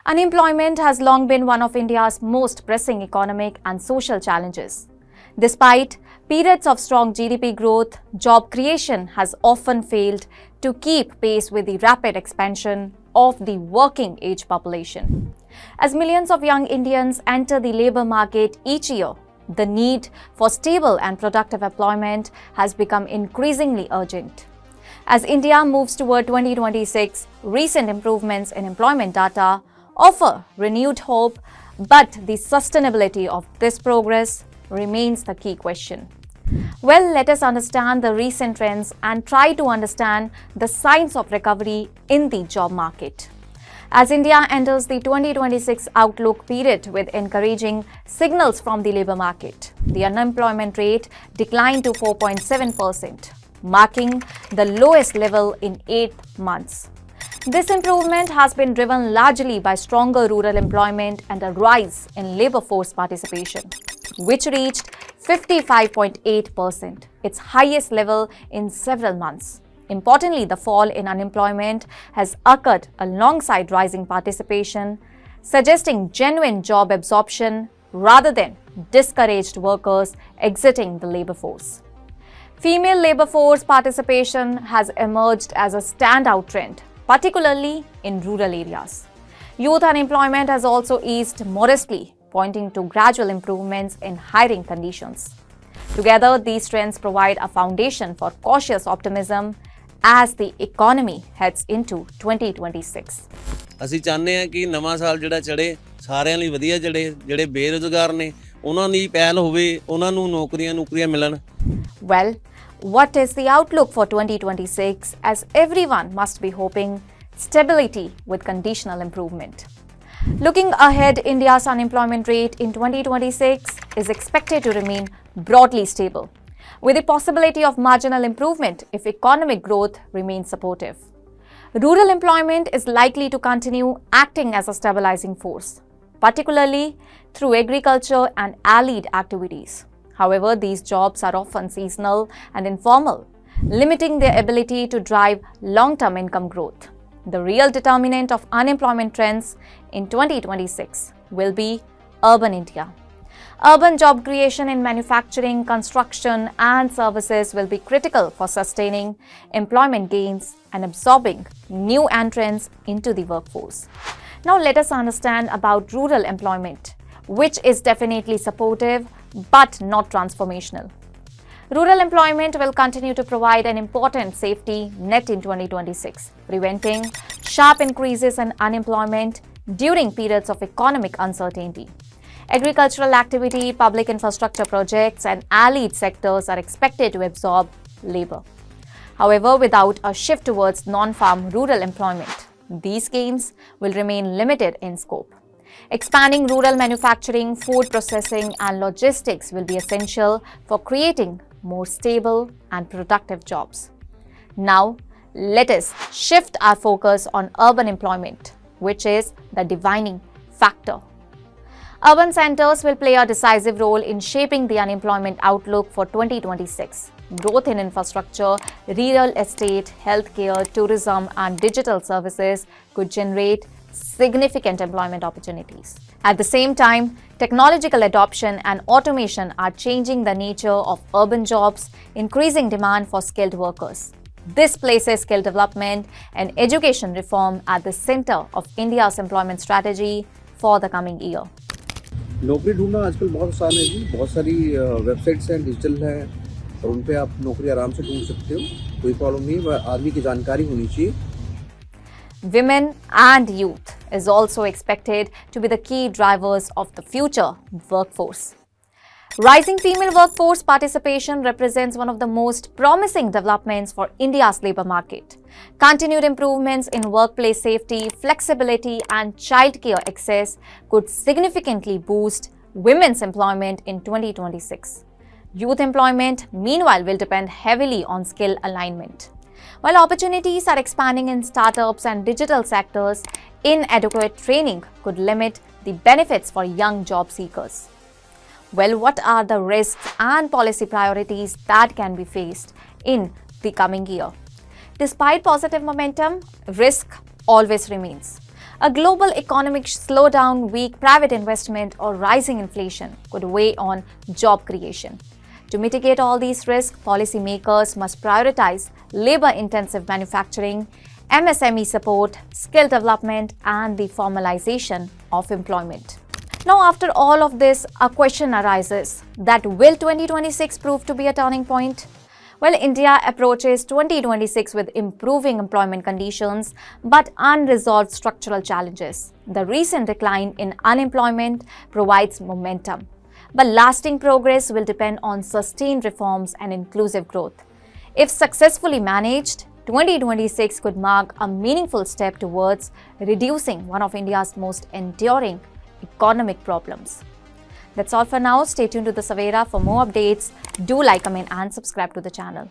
Unemployment has long been one of India's most pressing economic and social challenges. Despite periods of strong GDP growth, job creation has often failed to keep pace with the rapid expansion of the working age population. As millions of young Indians enter the labor market each year, the need for stable and productive employment has become increasingly urgent. As India moves toward 2026, recent improvements in employment data offer renewed hope, but the sustainability of this progress remains the key question. Well, let us understand the recent trends and try to understand the signs of recovery in the job market. As India enters the 2026 outlook period with encouraging signals from the labor market, the unemployment rate declined to 4.7%, marking the lowest level in 8 months. This improvement has been driven largely by stronger rural employment and a rise in labor force participation, which reached 55.8%, its highest level in several months. Importantly, the fall in unemployment has occurred alongside rising participation, suggesting genuine job absorption rather than discouraged workers exiting the labor force. Female labor force participation has emerged as a standout trend, particularly in rural areas. Youth unemployment has also eased modestly, pointing to gradual improvements in hiring conditions. Together, these trends provide a foundation for cautious optimism as the economy heads into 2026. ਅਸੀਂ ਚਾਹੁੰਦੇ ਹਾਂ ਕਿ ਨਵਾਂ ਸਾਲ ਜਿਹੜਾ ਚੜੇ ਸਾਰਿਆਂ ਲਈ ਵਧੀਆ ਚੜੇ ਜਿਹੜੇ ਬੇਰੁਜ਼ਗਾਰ ਨੇ ਉਹਨਾਂ ਦੀ ਪਹਿਲ ਹੋਵੇ ਉਹਨਾਂ ਨੂੰ ਨੌਕਰੀਆਂ ਮਿਲਣ Well, what is the outlook for 2026 as everyone must be hoping stability with conditional improvement. Looking ahead, India's unemployment rate in 2026 is expected to remain broadly stable, with the possibility of marginal improvement if economic growth remains supportive. Rural employment is likely to continue acting as a stabilizing force, particularly through agriculture and allied activities. However, these jobs are often seasonal and informal, limiting their ability to drive long-term income growth. The real determinant of unemployment trends in 2026 will be urban India. Urban job creation in manufacturing, construction, and services will be critical for sustaining employment gains and absorbing new entrants into the workforce. Now, let us understand about rural employment, which is definitely supportive but not transformational. Rural employment will continue to provide an important safety net in 2026, preventing sharp increases in unemployment during periods of economic uncertainty. Agricultural activity, public infrastructure projects, and allied sectors are expected to absorb labor. However, without a shift towards non-farm rural employment, these gains will remain limited in scope. Expanding rural manufacturing, food processing, and logistics will be essential for creating more stable and productive jobs. Now, let us shift our focus on urban employment, which is the defining factor. Urban centers will play a decisive role in shaping the unemployment outlook for 2026. Growth in infrastructure, real estate, healthcare, tourism, and digital services could generate significant employment opportunities. At the same time, technological adoption and automation are changing the nature of urban jobs, increasing demand for skilled workers. This places skill development and education reform at the center of India's employment strategy for the coming year. नौकरी ढूंढना आजकल बहुत आसान है जी, बहुत सारी websites हैं, digital हैं और उन पे आप नौकरी आराम से ढूंढ सकते हो, कोई प्रॉब्लम नहीं, आदमी की जानकारी होनी चाहिए. Women and youth is also expected to be the key drivers of the future workforce. Rising female workforce participation represents one of the most promising developments for India's labor market. Continued improvements in workplace safety, flexibility, and childcare access could significantly boost women's employment in 2026. Youth employment, meanwhile, will depend heavily on skill alignment. While opportunities are expanding in startups and digital sectors, inadequate training could limit the benefits for young job seekers. Well, what are the risks and policy priorities that can be faced in the coming year? Despite positive momentum, risk always remains. A global economic slowdown, weak private investment, or rising inflation could weigh on job creation. To mitigate all these risks, policymakers must prioritize labor-intensive manufacturing, MSME support, skill development, and the formalization of employment. Now, after all of this, a question arises that will 2026 prove to be a turning point? Well, India approaches 2026 with improving employment conditions but unresolved structural challenges. The recent decline in unemployment provides momentum, but lasting progress will depend on sustained reforms and inclusive growth. If successfully managed, 2026 could mark a meaningful step towards reducing one of India's most enduring economic problems. That's all for now. Stay tuned to the Savera for more updates. Do like, comment, and subscribe to the channel.